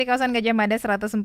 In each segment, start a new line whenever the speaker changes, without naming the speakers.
Di kawasan Gajah Mada 144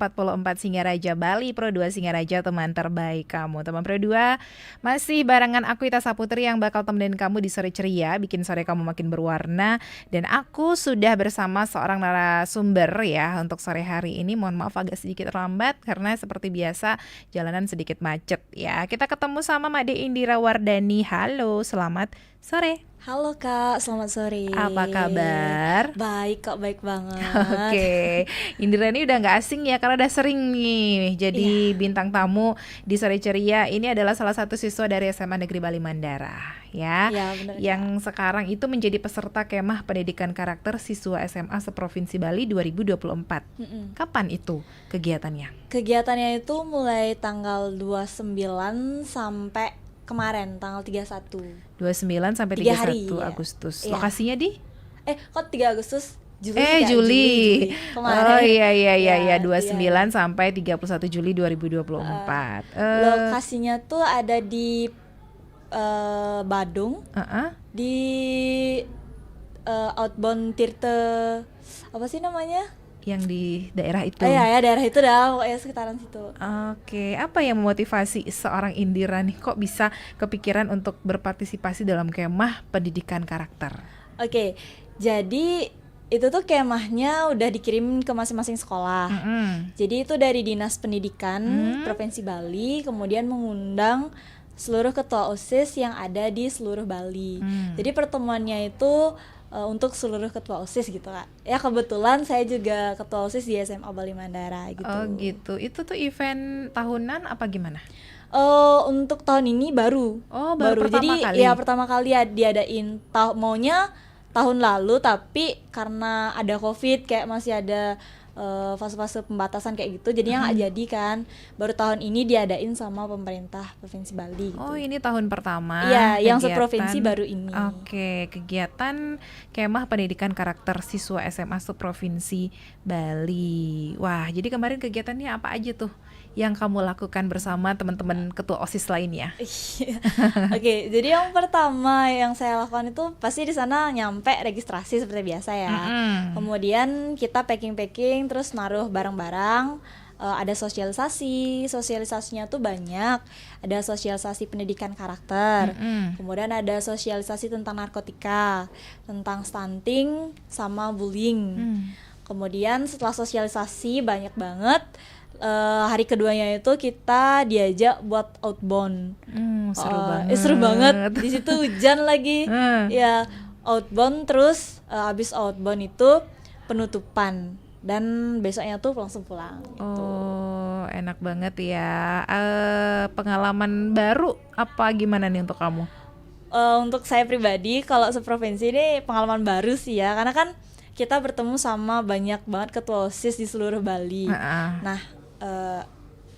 Singaraja, Bali, Pro 2 Singaraja, teman terbaik kamu. Teman Pro 2, masih barengan aku Ita Saputri yang bakal temenin kamu di sore ceria, bikin sore kamu makin berwarna. Dan aku sudah bersama seorang narasumber ya untuk sore hari ini. Mohon maaf agak sedikit lambat karena seperti biasa jalanan sedikit macet ya. Kita ketemu sama Made Indira Wardani. Halo, selamat sore.
Halo Kak, selamat sore.
Apa kabar?
Baik Kak, baik banget.
Oke, Indira ini udah nggak asing ya karena udah sering nih jadi bintang tamu di Sore Ceria. Ini adalah salah satu siswa dari SMA Negeri Bali Mandara ya,
Benar,
yang sekarang itu menjadi peserta kemah pendidikan karakter siswa SMA seprovinsi Bali 2024. Kapan itu kegiatannya?
Kegiatannya itu mulai tanggal 29 sampai kemarin tanggal 31.
29 sampai
3
31
hari,
Agustus.
Iya.
Lokasinya di?
Kok 3 Agustus? Juli.
Juli.
Kemarin.
Oh iya
Ya,
29 sampai 31 Juli 2024.
Lokasinya tuh ada di Badung. Di Outbound Tirte, apa sih namanya?
Yang di daerah itu.
Ya daerah itu dah, pokoknya sekitaran situ.
Oke, apa yang memotivasi seorang Indira nih kok bisa kepikiran untuk berpartisipasi dalam kemah pendidikan karakter?
Oke, jadi itu tuh kemahnya udah dikirim ke masing-masing sekolah. Jadi itu dari Dinas Pendidikan Provinsi Bali, kemudian mengundang seluruh ketua OSIS yang ada di seluruh Bali. Jadi pertemuannya itu untuk seluruh ketua OSIS gitu Kak. Ya kebetulan saya juga ketua OSIS di SMA Bali Mandara gitu.
Oh gitu, itu tuh event tahunan apa gimana?
Untuk tahun ini baru.
Baru pertama
Jadi
kali?
ya pertama kali diadain. Maunya tahun lalu tapi karena ada COVID kayak masih ada fase-fase pembatasan kayak gitu, jadinya nggak jadi kan. Baru tahun ini diadain sama pemerintah Provinsi Bali gitu.
Oh ini tahun pertama?
Iya, yang seprovinsi baru ini.
Oke, kegiatan kemah pendidikan karakter siswa SMA seprovinsi Bali. Wah, jadi kemarin kegiatannya apa aja tuh yang kamu lakukan bersama teman-teman ketua OSIS lainnya?
Oke, jadi yang pertama yang saya lakukan itu pasti di sana nyampe registrasi seperti biasa ya. Kemudian kita packing terus naruh barang-barang. Ada sosialisasinya tuh banyak. Ada sosialisasi pendidikan karakter. Kemudian ada sosialisasi tentang narkotika, tentang stunting sama bullying. Kemudian setelah sosialisasi banyak banget. Hari keduanya itu kita diajak buat outbound. Seru banget. Di situ hujan lagi. Ya, outbound terus abis outbound itu penutupan dan besoknya tuh langsung pulang gitu.
Oh, enak banget ya. Pengalaman baru apa gimana nih untuk kamu?
Untuk saya pribadi kalau seprovinsi ini pengalaman baru sih ya, karena kan kita bertemu sama banyak banget ketua OSIS di seluruh Bali. Nah,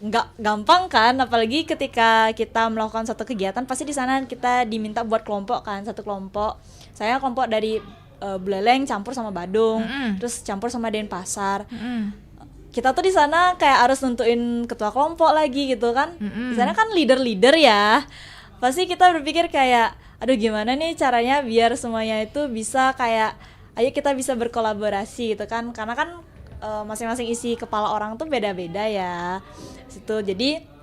nggak gampang kan, apalagi ketika kita melakukan satu kegiatan pasti di sana kita diminta buat kelompok kan, satu kelompok. Saya kelompok dari Buleleng campur sama Badung, terus campur sama Denpasar. Kita tuh di sana kayak harus nentuin ketua kelompok lagi gitu kan. Di sana kan leader ya. Pasti kita berpikir kayak, aduh gimana nih caranya biar semuanya itu bisa kayak, ayo kita bisa berkolaborasi gitu kan, karena kan masing-masing isi kepala orang tuh beda-beda ya situ. Jadi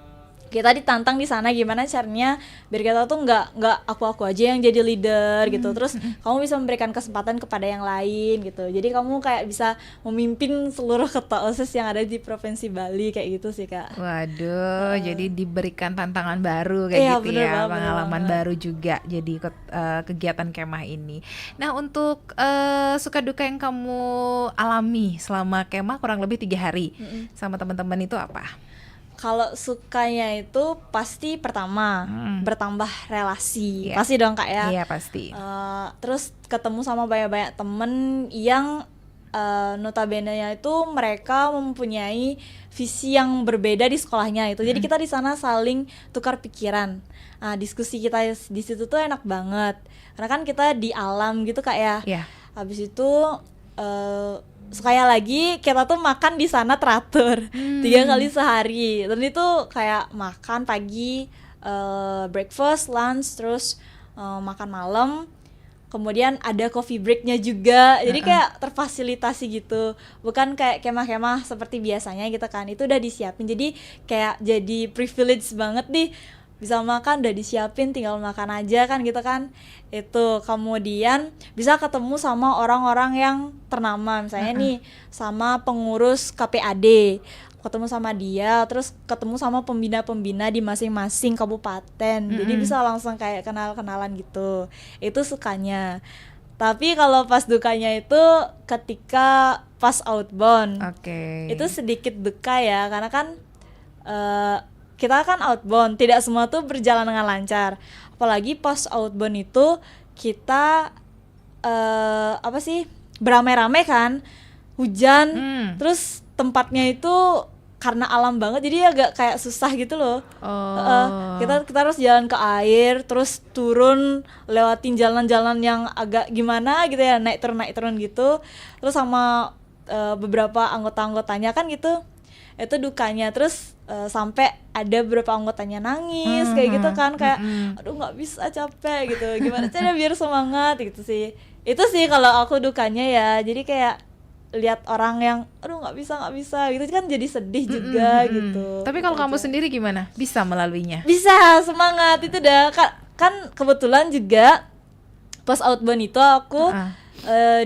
kita ditantang di sana gimana caranya biar kita tuh nggak aku aja yang jadi leader gitu, terus kamu bisa memberikan kesempatan kepada yang lain gitu. Jadi kamu kayak bisa memimpin seluruh ketua OSIS yang ada di Provinsi Bali kayak gitu sih Kak.
Waduh, jadi diberikan tantangan baru kayak gitu ya, pengalaman baru juga jadi ikut kegiatan kemah ini. Nah untuk suka duka yang kamu alami selama kemah kurang lebih 3 hari sama teman-teman itu apa?
Kalau sukanya itu pasti pertama bertambah relasi, pasti dong Kak ya.
Iya pasti.
Terus ketemu sama banyak-banyak temen yang notabene-nya itu mereka mempunyai visi yang berbeda di sekolahnya itu. Jadi kita di sana saling tukar pikiran. Diskusi kita di situ tuh enak banget. Karena kan kita di alam gitu Kak ya. Habis itu sekali lagi kita tuh makan di sana teratur 3 kali sehari, dan itu kayak makan pagi, breakfast, lunch, terus makan malam. kemudian ada coffee breaknya juga, jadi kayak terfasilitasi gitu, bukan kayak kemah-kemah seperti biasanya gitu kan, itu udah disiapin, jadi kayak jadi privilege banget nih, bisa makan udah disiapin tinggal makan aja kan gitu kan. Itu kemudian bisa ketemu sama orang-orang yang ternama, misalnya nih sama pengurus KPAD, ketemu sama dia, terus ketemu sama pembina-pembina di masing-masing kabupaten, jadi bisa langsung kayak kenal-kenalan gitu, itu sukanya. Tapi kalau pas dukanya itu ketika pas outbound, itu sedikit duka ya, karena kan kita kan outbound, tidak semua tuh berjalan dengan lancar, apalagi pas outbound itu kita beramai-ramai kan, hujan, terus tempatnya itu karena alam banget, jadi agak kayak susah gitu loh. Kita harus jalan ke air, terus turun lewatin jalan-jalan yang agak gimana gitu ya, naik turun gitu, terus sama beberapa anggota-anggotanya kan gitu, itu dukanya. Terus sampai ada beberapa anggotanya nangis kayak gitu kan, kayak aduh nggak bisa, capek gitu, gimana caranya biar semangat gitu sih. Itu sih kalau aku dukanya ya, jadi kayak lihat orang yang aduh nggak bisa gitu kan, jadi sedih juga gitu.
Tapi kalau kamu sendiri gimana, bisa melaluinya?
Bisa, semangat itu dah kan kebetulan juga pas outbound itu aku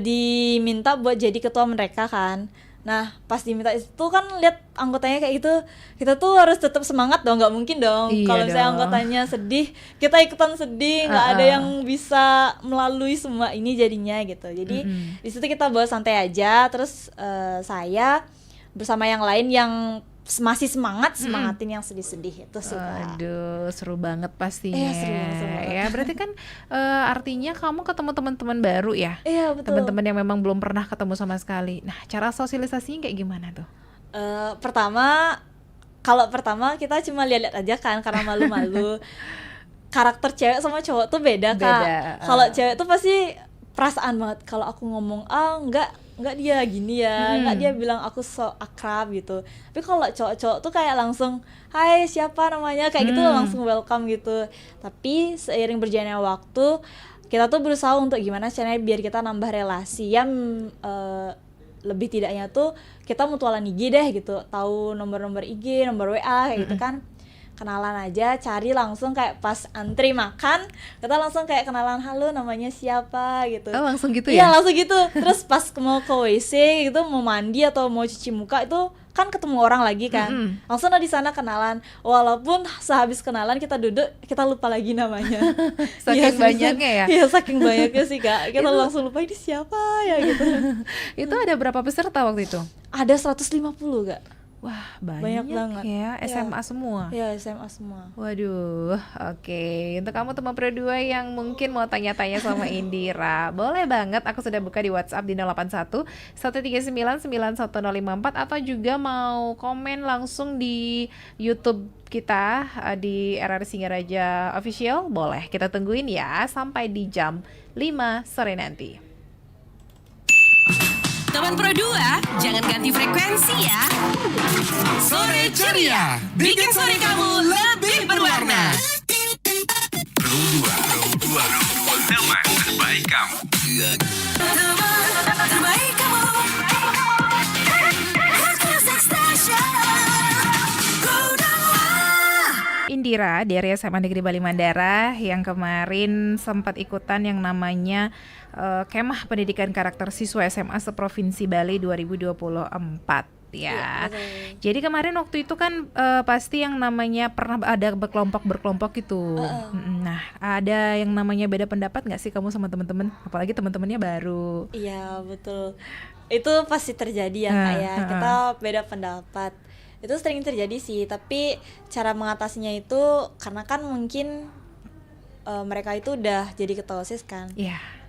diminta buat jadi ketua mereka kan. Nah pas diminta itu kan lihat anggotanya kayak gitu, kita tuh harus tetap semangat dong, nggak mungkin dong kalau misalnya anggotanya sedih kita ikutan sedih, nggak ada yang bisa melalui semua ini jadinya gitu. Jadi di situ kita bawa santai aja, terus saya bersama yang lain yang masih semangatin yang sedih-sedih itu suka.
Aduh, seru banget pastinya.
Seru banget.
Ya berarti kan artinya kamu ketemu teman-teman baru ya?
Iya betul.
Teman-teman yang memang belum pernah ketemu sama sekali. Nah, cara sosialisasinya kayak gimana tuh?
Kalau pertama kita cuma lihat-lihat aja kan, karena malu-malu. Karakter cewek sama cowok tuh beda Kak. Kalau cewek tuh pasti perasaan banget, kalau aku ngomong enggak dia gini ya, enggak dia bilang aku so akrab gitu. Tapi kalau cowok-cowok tuh kayak langsung hai siapa namanya, kayak gitu langsung welcome gitu. Tapi seiring berjalannya waktu, kita tuh berusaha untuk gimana caranya biar kita nambah relasi yang lebih tidaknya tuh kita mutualan IG deh gitu, tahu nomor-nomor IG, nomor WA kayak gitu kan. Kenalan aja, cari langsung kayak pas antri makan, kita langsung kayak kenalan, halo namanya siapa gitu.
Oh langsung gitu
ya? Iya
ya?
langsung gitu. Terus pas mau ke WC gitu, mau mandi atau mau cuci muka itu kan ketemu orang lagi kan, langsung di sana kenalan. Walaupun sehabis kenalan kita duduk, kita lupa lagi namanya.
Saking banyaknya ya?
Iya saking banyaknya sih Kak, kita langsung lupa ini siapa ya gitu.
Itu ada berapa peserta waktu itu?
Ada 150 Kak.
Wah banyak
banget
ya, SMA semua?
Iya SMA semua.
Waduh, oke. Untuk kamu teman Pro 2 yang mungkin mau tanya-tanya sama Indira, boleh banget, aku sudah buka di WhatsApp di 081 139 91054, atau juga mau komen langsung di YouTube kita di RR Singaraja Official, boleh. Kita tungguin ya sampai di jam 5 sore nanti.
Teman Pro 2, jangan ganti frekuensi ya. Sore ceria, bikin sore kamu lebih berwarna.
Pro 2, teman terbaik kamu.
Teman terbaik kamu.
Indira dari SMA Negeri Bali Mandara yang kemarin sempat ikutan yang namanya Kemah Pendidikan Karakter Siswa SMA Seprovinsi Bali 2024 ya. Jadi kemarin waktu itu kan pasti yang namanya pernah ada berkelompok gitu. Nah, ada yang namanya beda pendapat nggak sih kamu sama teman-teman? Apalagi teman-temannya baru.
Iya betul. Itu pasti terjadi ya Kak ya. Kita beda pendapat. Itu sering terjadi sih, tapi cara mengatasinya itu karena kan mungkin mereka itu udah jadi ketua OSIS kan.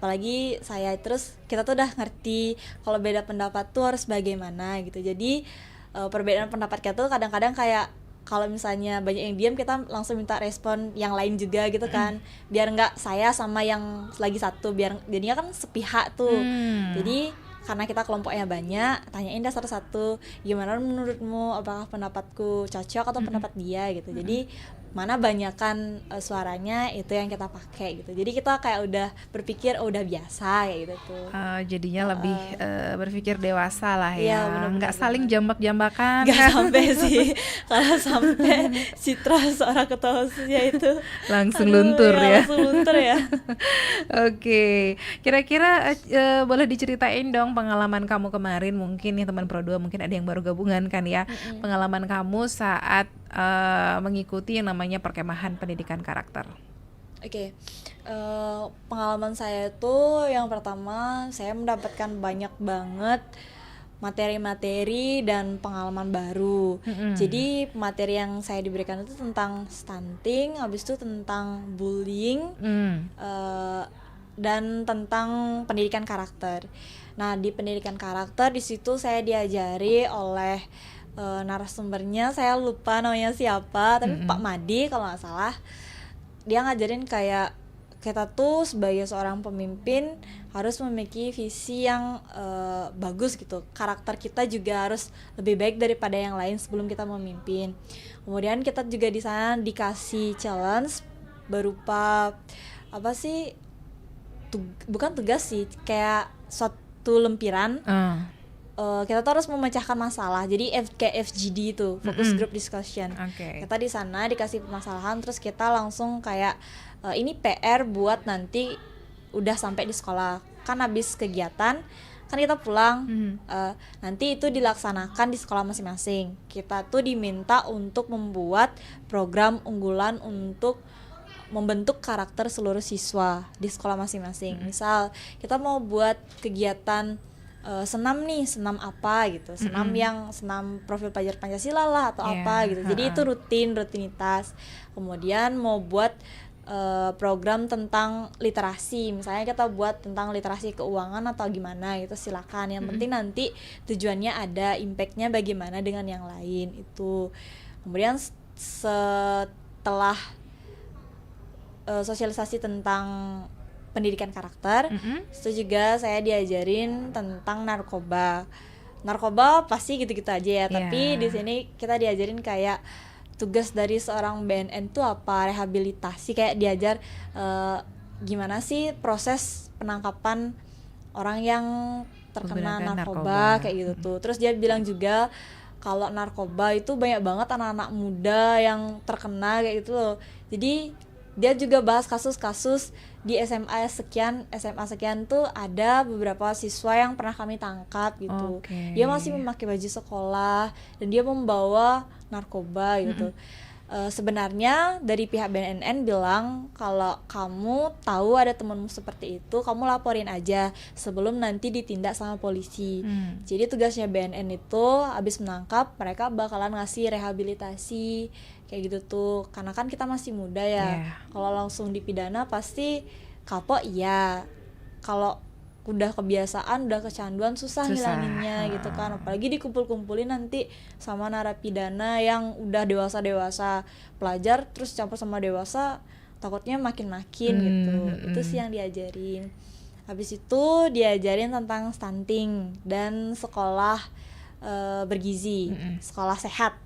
Apalagi saya, terus kita tuh udah ngerti kalau beda pendapat tuh harus bagaimana gitu. Jadi perbedaan pendapat kita tuh kadang-kadang kayak kalau misalnya banyak yang diam, kita langsung minta respon yang lain juga gitu kan, biar nggak saya sama yang lagi satu, biar jadinya kan sepihak tuh. Jadi karena kita kelompoknya banyak, tanyain dah satu-satu, gimana menurutmu, apakah pendapatku cocok atau pendapat dia gitu. Jadi mana banyakan suaranya itu yang kita pakai gitu. Jadi kita kayak udah berpikir udah biasa kayak gitu tuh.
Jadinya lebih berpikir dewasa lah
Iya,
ya, nggak saling jambak-jambakan.
Nggak sampai sih, kalau sampai citra seorang ketua OSISnya itu
langsung luntur ya.
Langsung luntur ya.
Oke, kira-kira boleh diceritain dong pengalaman kamu kemarin, mungkin nih teman Pro 2 mungkin ada yang baru gabungan kan ya, pengalaman kamu saat mengikuti yang namanya perkemahan pendidikan karakter.
Oke, pengalaman saya itu yang pertama saya mendapatkan banyak banget materi-materi dan pengalaman baru. Jadi materi yang saya diberikan itu tentang stunting, habis itu tentang bullying, dan tentang pendidikan karakter. Nah, di pendidikan karakter di situ saya diajari oleh narasumbernya, saya lupa namanya siapa, tapi Pak Madi kalau nggak salah. Dia ngajarin kayak kita tuh sebagai seorang pemimpin harus memiliki visi yang bagus gitu. Karakter kita juga harus lebih baik daripada yang lain sebelum kita memimpin. Kemudian kita juga di sana dikasih challenge berupa apa sih? Bukan tugas sih, kayak suatu lempiran. Kita tuh harus memecahkan masalah. Jadi kayak FGD itu, focus group discussion. Kita di sana dikasih permasalahan, terus kita langsung kayak ini PR buat nanti udah sampai di sekolah. Kan habis kegiatan kan kita pulang, nanti itu dilaksanakan di sekolah masing-masing. Kita tuh diminta untuk membuat program unggulan untuk membentuk karakter seluruh siswa di sekolah masing-masing. Misal kita mau buat kegiatan senam nih, senam apa gitu, senam profil pelajar Pancasila lah atau apa gitu. Jadi itu rutinitas. Kemudian mau buat program tentang literasi, misalnya kita buat tentang literasi keuangan atau gimana gitu, silakan. Yang penting nanti tujuannya ada, impactnya bagaimana dengan yang lain itu. Kemudian setelah sosialisasi tentang pendidikan karakter, itu juga saya diajarin tentang narkoba. Narkoba pasti gitu-gitu aja ya, tapi di sini kita diajarin kayak tugas dari seorang BNN tuh apa, rehabilitasi, kayak diajar gimana sih proses penangkapan orang yang terkena narkoba kayak gitu tuh. Terus dia bilang juga kalau narkoba itu banyak banget anak-anak muda yang terkena kayak gitu loh. Jadi dia juga bahas kasus-kasus di SMA sekian tuh ada beberapa siswa yang pernah kami tangkap gitu. Dia masih memakai baju sekolah dan dia membawa narkoba gitu. Sebenarnya dari pihak BNN bilang kalau kamu tahu ada temanmu seperti itu, kamu laporin aja sebelum nanti ditindak sama polisi. Jadi tugasnya BNN itu habis menangkap mereka bakalan ngasih rehabilitasi kayak gitu tuh, karena kan kita masih muda ya. Kalau langsung dipidana pasti kapok iya. Kalau udah kebiasaan, udah kecanduan susah ngilanginnya gitu kan. Apalagi dikumpul-kumpulin nanti sama narapidana yang udah dewasa-dewasa, pelajar terus campur sama dewasa, takutnya makin-makin gitu. Itu sih yang diajarin. Habis itu diajarin tentang stunting dan sekolah bergizi, sekolah sehat.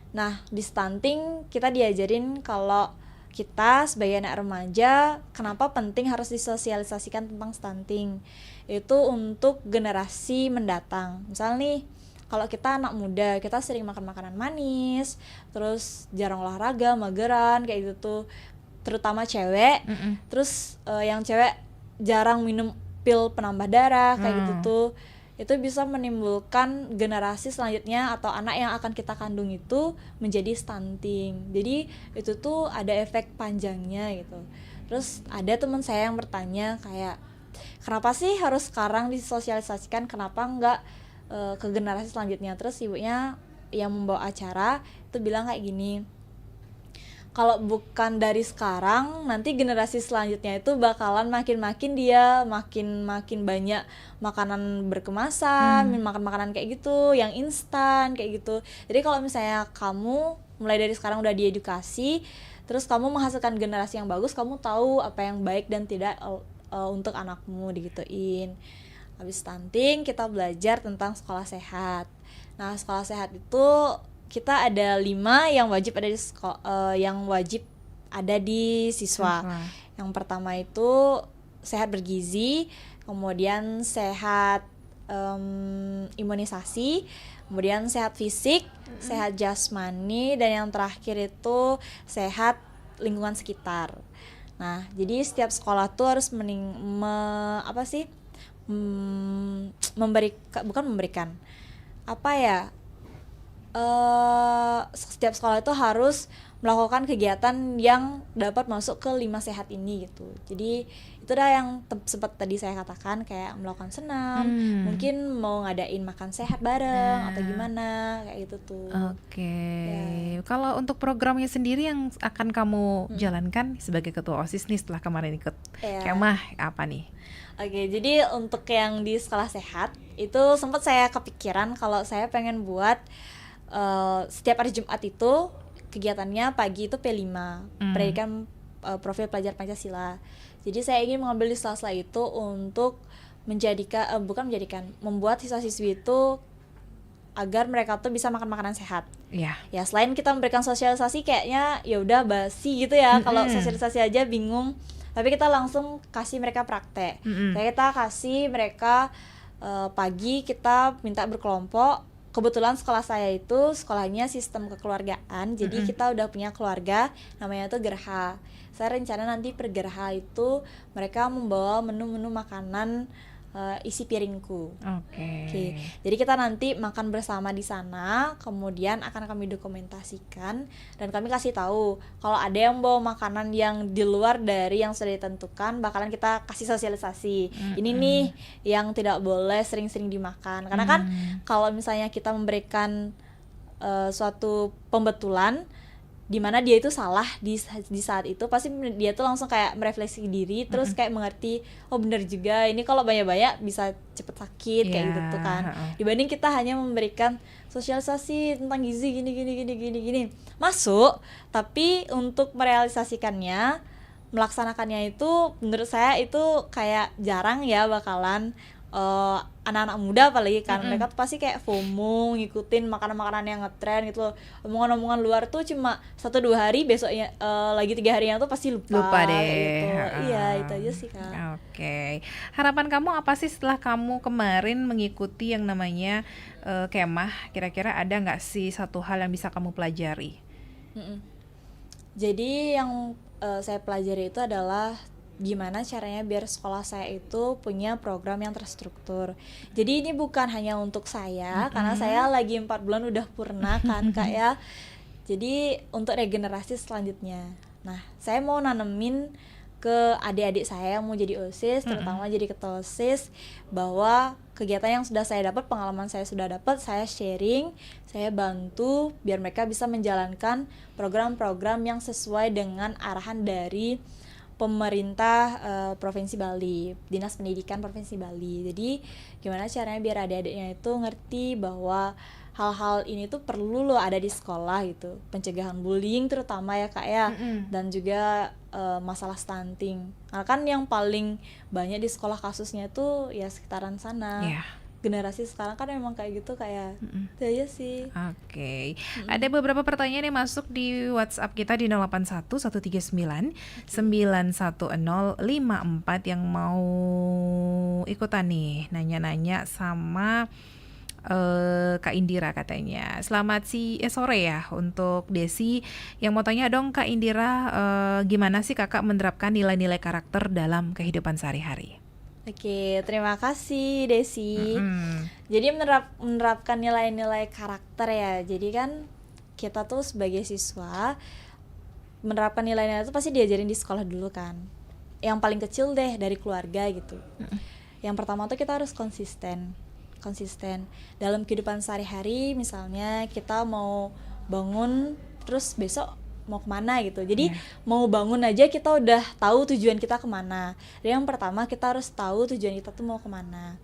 Nah, di stunting kita diajarin kalau kita sebagai anak remaja kenapa penting harus disosialisasikan tentang stunting. Itu untuk generasi mendatang. Misal nih, kalau kita anak muda, kita sering makan makanan manis, terus jarang olahraga, mageran kayak gitu tuh, terutama cewek. Terus yang cewek jarang minum pil penambah darah kayak gitu tuh. Itu bisa menimbulkan generasi selanjutnya atau anak yang akan kita kandung itu menjadi stunting. Jadi itu tuh ada efek panjangnya gitu. Terus ada teman saya yang bertanya kayak, kenapa sih harus sekarang disosialisasikan, kenapa enggak ke generasi selanjutnya? Terus ibunya yang membawa acara itu bilang kayak gini, kalau bukan dari sekarang, nanti generasi selanjutnya itu bakalan makin banyak makanan berkemasan, makan makanan kayak gitu, yang instan kayak gitu. Jadi kalau misalnya kamu mulai dari sekarang udah diedukasi, terus kamu menghasilkan generasi yang bagus, kamu tahu apa yang baik dan tidak untuk anakmu, digituin. Habis stunting kita belajar tentang sekolah sehat. Nah, sekolah sehat itu kita ada 5 yang wajib ada di yang wajib ada di siswa. Yang pertama itu sehat bergizi, kemudian sehat imunisasi, kemudian sehat fisik, sehat jasmani, dan yang terakhir itu sehat lingkungan sekitar. Nah, jadi setiap sekolah tuh harus setiap sekolah itu harus melakukan kegiatan yang dapat masuk ke 5 sehat ini gitu. Jadi itu dah yang sempat tadi saya katakan, kayak melakukan senam, mungkin mau ngadain makan sehat bareng atau gimana kayak gitu tuh.
Ya. Kalau untuk programnya sendiri yang akan kamu jalankan sebagai ketua OSIS nih setelah kemarin ikut kemah apa nih?
Jadi untuk yang di sekolah sehat itu sempat saya kepikiran kalau saya pengen buat setiap hari Jumat itu kegiatannya pagi itu P5, pendidikan profil pelajar Pancasila. Jadi saya ingin mengambil di sela-sela itu untuk membuat siswa-siswi itu agar mereka tuh bisa makan makanan sehat. Ya selain kita memberikan sosialisasi, kayaknya ya udah basi gitu ya. Kalau sosialisasi aja bingung, tapi kita langsung kasih mereka praktek. Kayak kita kasih mereka pagi kita minta berkelompok. Kebetulan sekolah saya itu sekolahnya sistem kekeluargaan, jadi kita udah punya keluarga, namanya tuh gerha. Saya rencana nanti per gerha itu mereka membawa menu-menu makanan isi piringku. Jadi kita nanti makan bersama di sana, kemudian akan kami dokumentasikan dan kami kasih tahu kalau ada yang bawa makanan yang di luar dari yang sudah ditentukan, bakalan kita kasih sosialisasi. Ini nih yang tidak boleh sering-sering dimakan. Karena kan kalau misalnya kita memberikan suatu pembetulan di mana dia itu salah di saat itu, pasti dia tuh langsung kayak merefleksi diri, terus kayak mengerti, oh benar juga, ini kalau banyak-banyak bisa cepet sakit kayak gitu kan. Dibanding kita hanya memberikan sosialisasi tentang gizi gini masuk, tapi untuk merealisasikannya, melaksanakannya itu menurut saya itu kayak jarang ya bakalan anak-anak muda apalagi kan. Mereka tuh pasti kayak FOMO ngikutin makanan-makanan yang ngetren gitu loh. Omongan-omongan luar tuh cuma 1-2 hari, besoknya lagi 3 hari yang tuh pasti lupa
deh
gitu. Iya, itu aja sih Kak.
Harapan kamu apa sih setelah kamu kemarin mengikuti yang namanya kemah? Kira-kira ada nggak sih satu hal yang bisa kamu pelajari?
Jadi yang saya pelajari itu adalah gimana caranya biar sekolah saya itu punya program yang terstruktur. Jadi ini bukan hanya untuk saya, karena saya lagi 4 bulan udah purna kan Kak ya. Jadi untuk regenerasi selanjutnya, nah saya mau nanemin ke adik-adik saya yang mau jadi OSIS, terutama jadi ketua OSIS, bahwa kegiatan yang sudah saya dapat, pengalaman saya sudah dapat, saya sharing, saya bantu biar mereka bisa menjalankan program-program yang sesuai dengan arahan dari pemerintah Provinsi Bali, Dinas Pendidikan Provinsi Bali. Jadi gimana caranya biar adik-adiknya itu ngerti bahwa hal-hal ini tuh perlu loh ada di sekolah gitu. Pencegahan bullying terutama ya Kak ya, dan juga masalah stunting. Karena kan yang paling banyak di sekolah kasusnya tuh ya sekitaran sana. Generasi sekarang kan memang kayak gitu, kayak itu aja sih.
Ada beberapa pertanyaan yang masuk di WhatsApp kita di 081 139 91054 yang mau ikutan nih, nanya-nanya sama Kak Indira katanya. Selamat sore ya untuk Desi yang mau tanya dong Kak Indira, gimana sih kakak menerapkan nilai-nilai karakter dalam kehidupan sehari-hari?
Terima kasih Desi. Jadi menerapkan nilai-nilai karakter ya. Jadi kan kita tuh sebagai siswa menerapkan nilai-nilai itu pasti diajarin di sekolah dulu kan. Yang paling kecil deh dari keluarga gitu. Yang pertama tuh kita harus konsisten dalam kehidupan sehari-hari. Misalnya kita mau bangun terus besok mau kemana gitu. Jadi mau bangun aja kita udah tahu tujuan kita kemana. Dan yang pertama kita harus tahu tujuan kita tuh mau kemana.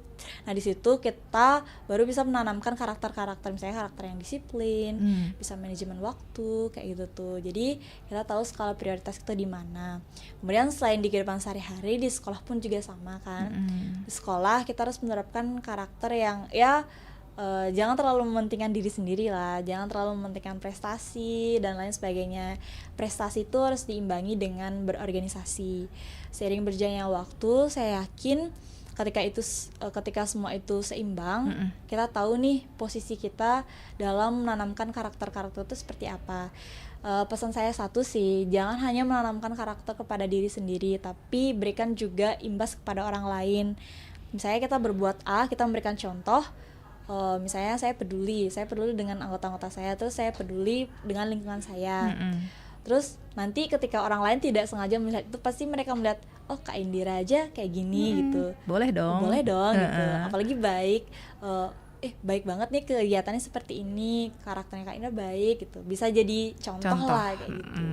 Nah di situ kita baru bisa menanamkan karakter-karakter, misalnya karakter yang disiplin, bisa manajemen waktu kayak gitu tuh. Jadi kita tahu skala prioritas kita di mana. Kemudian selain di kehidupan sehari-hari, di sekolah pun juga sama kan. Di sekolah kita harus menerapkan karakter yang ya jangan terlalu mementingkan diri sendiri lah, jangan terlalu mementingkan prestasi dan lain sebagainya. Prestasi itu harus diimbangi dengan berorganisasi. Seiring berjalannya waktu, saya yakin ketika semua itu seimbang, kita tahu nih posisi kita dalam menanamkan karakter-karakter itu seperti apa. Pesan saya satu sih, jangan hanya menanamkan karakter kepada diri sendiri, tapi berikan juga imbas kepada orang lain. Misalnya kita berbuat A, kita memberikan contoh. Misalnya saya peduli dengan anggota-anggota saya, terus saya peduli dengan lingkungan saya. Terus nanti ketika orang lain tidak sengaja melihat itu, pasti mereka melihat, oh Kak Indira aja kayak gini gitu.
Boleh dong
gitu. Apalagi baik, baik banget nih kegiatannya seperti ini, karakternya Kak Indira baik gitu. Bisa jadi contoh lah kayak gitu.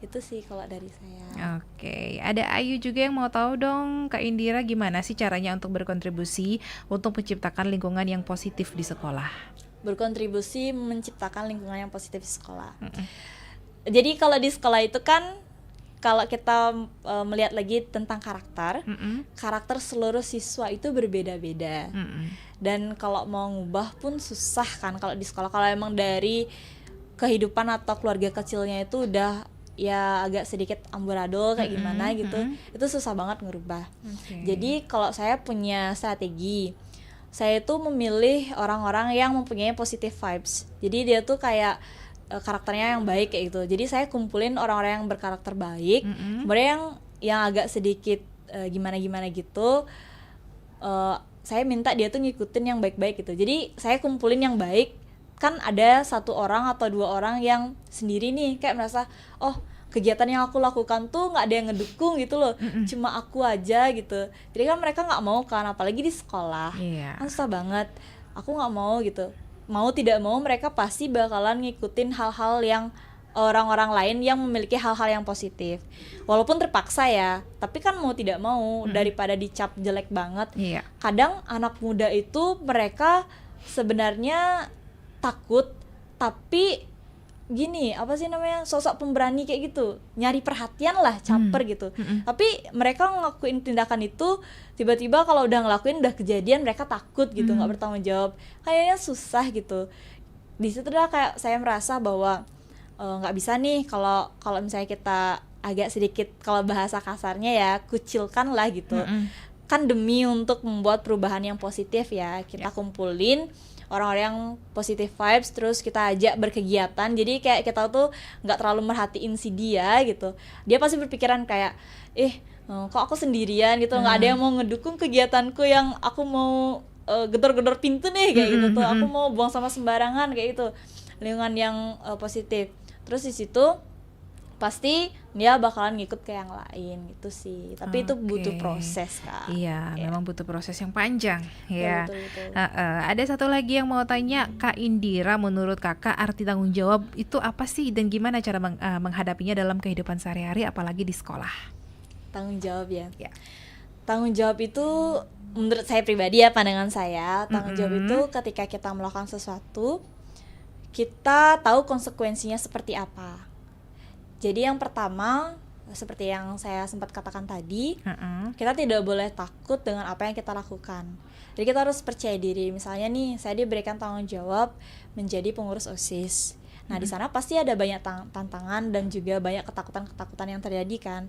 Itu sih kalau dari saya.
Oke, ada Ayu juga yang mau tahu dong, Kak Indira gimana sih caranya untuk berkontribusi untuk menciptakan lingkungan yang positif di sekolah?
Berkontribusi menciptakan lingkungan yang positif di sekolah. Jadi kalau di sekolah itu kan, kalau kita melihat lagi tentang karakter seluruh siswa itu berbeda-beda. Dan kalau mau ngubah pun susah kan kalau di sekolah. Kalau emang dari kehidupan atau keluarga kecilnya itu udah ya agak sedikit amburadul kayak gimana gitu, itu susah banget ngerubah. Jadi kalau saya punya strategi, saya itu memilih orang-orang yang mempunyai positive vibes. Jadi dia tuh kayak karakternya yang baik kayak gitu. Jadi saya kumpulin orang-orang yang berkarakter baik, kemudian yang agak sedikit gimana-gimana gitu, saya minta dia tuh ngikutin yang baik-baik gitu. Jadi saya kumpulin yang baik, kan ada 1 orang atau 2 orang yang sendiri nih kayak merasa, oh kegiatan yang aku lakukan tuh nggak ada yang ngedukung gitu loh, cuma aku aja gitu. Jadi kan mereka nggak mau kan, apalagi di sekolah, kan susah banget. Aku nggak mau gitu. Mau tidak mau mereka pasti bakalan ngikutin hal-hal yang orang-orang lain yang memiliki hal-hal yang positif, walaupun terpaksa ya, tapi kan mau tidak mau, daripada dicap jelek banget. Kadang anak muda itu mereka sebenarnya takut, tapi gini, apa sih namanya, sosok pemberani kayak gitu, nyari perhatian lah, caper gitu. Tapi mereka ngelakuin tindakan itu, tiba-tiba kalau udah ngelakuin udah kejadian mereka takut gitu, nggak bertanggung jawab, kayaknya susah gitu. Di situ dah kayak saya merasa bahwa nggak bisa nih kalau misalnya kita agak sedikit, kalau bahasa kasarnya ya, kucilkan lah gitu. Kan demi untuk membuat perubahan yang positif ya, kita kumpulin orang-orang yang positive vibes, terus kita ajak berkegiatan. Jadi kayak kita tuh nggak terlalu merhatiin si dia gitu. Dia pasti berpikiran kayak, kok aku sendirian gitu, nggak ada yang mau ngedukung kegiatanku yang aku mau gedor-gedor pintu nih kayak gitu tuh, aku mau buang sama sembarangan kayak gitu. Lingkungan yang positif. Terus di situ pasti dia bakalan ngikut ke yang lain gitu sih. Tapi itu butuh proses, Kak.
Iya, memang butuh proses yang panjang ya.
Betul.
Ada satu lagi yang mau tanya, Kak Indira, menurut Kakak arti tanggung jawab itu apa sih, dan gimana cara menghadapinya dalam kehidupan sehari-hari, apalagi di sekolah?
Tanggung jawab ya. Tanggung jawab itu menurut saya pribadi ya, pandangan saya, tanggung jawab itu ketika kita melakukan sesuatu, kita tahu konsekuensinya seperti apa. Jadi yang pertama, seperti yang saya sempat katakan tadi, kita tidak boleh takut dengan apa yang kita lakukan. Jadi kita harus percaya diri. Misalnya nih, saya diberikan tanggung jawab menjadi pengurus OSIS. Nah, di sana pasti ada banyak tantangan dan juga banyak ketakutan-ketakutan yang terjadi kan.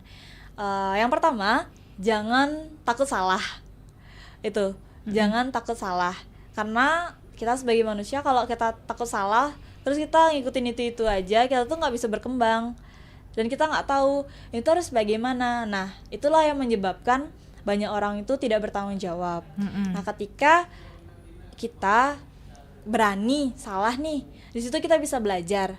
Yang pertama, jangan takut salah. Jangan takut salah. Karena kita sebagai manusia, kalau kita takut salah, terus kita ngikutin itu aja, kita tuh nggak bisa berkembang. Dan kita nggak tahu itu harus bagaimana. Nah, itulah yang menyebabkan banyak orang itu tidak bertanggung jawab. Nah, ketika kita berani salah nih, di situ kita bisa belajar.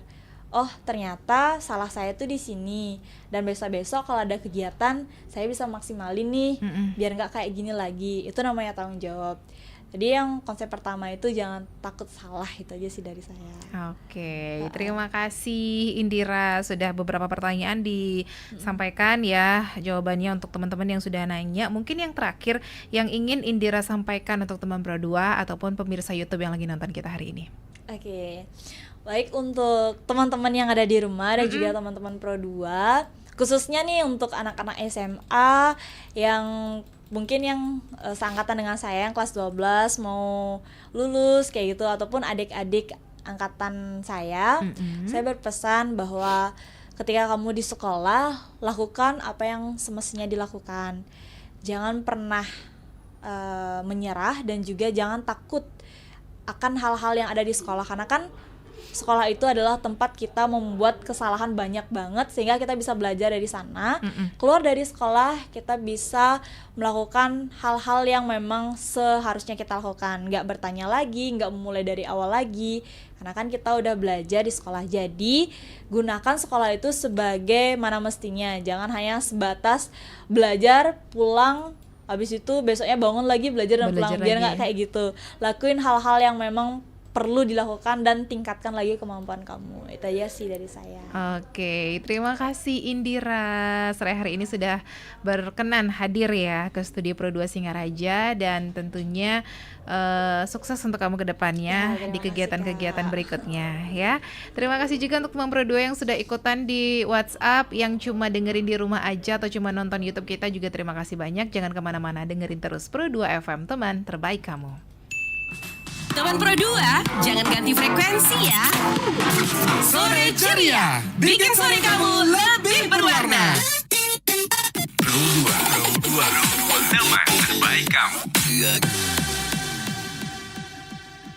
Oh, ternyata salah saya tuh di sini. Dan besok-besok kalau ada kegiatan, saya bisa maksimalin nih, biar nggak kayak gini lagi. Itu namanya tanggung jawab. Jadi yang konsep pertama itu jangan takut salah, itu aja sih dari saya.
Oke, terima kasih Indira, sudah beberapa pertanyaan disampaikan ya jawabannya untuk teman-teman yang sudah nanya. Mungkin yang terakhir yang ingin Indira sampaikan untuk teman Pro 2 ataupun pemirsa YouTube yang lagi nonton kita hari ini.
Oke. Baik, untuk teman-teman yang ada di rumah dan juga teman-teman Pro 2, khususnya nih untuk anak-anak SMA yang mungkin yang seangkatan dengan saya yang kelas 12 mau lulus kayak gitu, ataupun adik-adik angkatan saya berpesan bahwa ketika kamu di sekolah, lakukan apa yang semestinya dilakukan. Jangan pernah menyerah, dan juga jangan takut akan hal-hal yang ada di sekolah, karena kan sekolah itu adalah tempat kita membuat kesalahan banyak banget, sehingga kita bisa belajar dari sana. Keluar dari sekolah kita bisa melakukan hal-hal yang memang seharusnya kita lakukan, nggak bertanya lagi, nggak memulai dari awal lagi, karena kan kita udah belajar di sekolah. Jadi gunakan sekolah itu sebagai mana mestinya, jangan hanya sebatas belajar, pulang, habis itu besoknya bangun lagi belajar dan pulang. Biar nggak kayak gitu. Lakuin hal-hal yang memang perlu dilakukan dan tingkatkan lagi kemampuan kamu. Itu aja sih dari saya.
Oke, terima kasih Indira. Sore hari ini sudah berkenan hadir ya ke Studio Pro 2 Singaraja, dan tentunya sukses untuk kamu ke depannya di kegiatan-kegiatan berikutnya ya. Terima kasih juga untuk teman Pro 2 yang sudah ikutan di WhatsApp, yang cuma dengerin di rumah aja atau cuma nonton YouTube kita juga terima kasih banyak. Jangan kemana-mana, dengerin terus Pro 2 FM, teman terbaik kamu.
Teman Pro 2, jangan ganti frekuensi ya.
Sore Ceria, bikin sore kamu lebih berwarna. Pro 2, teman terbaik kamu.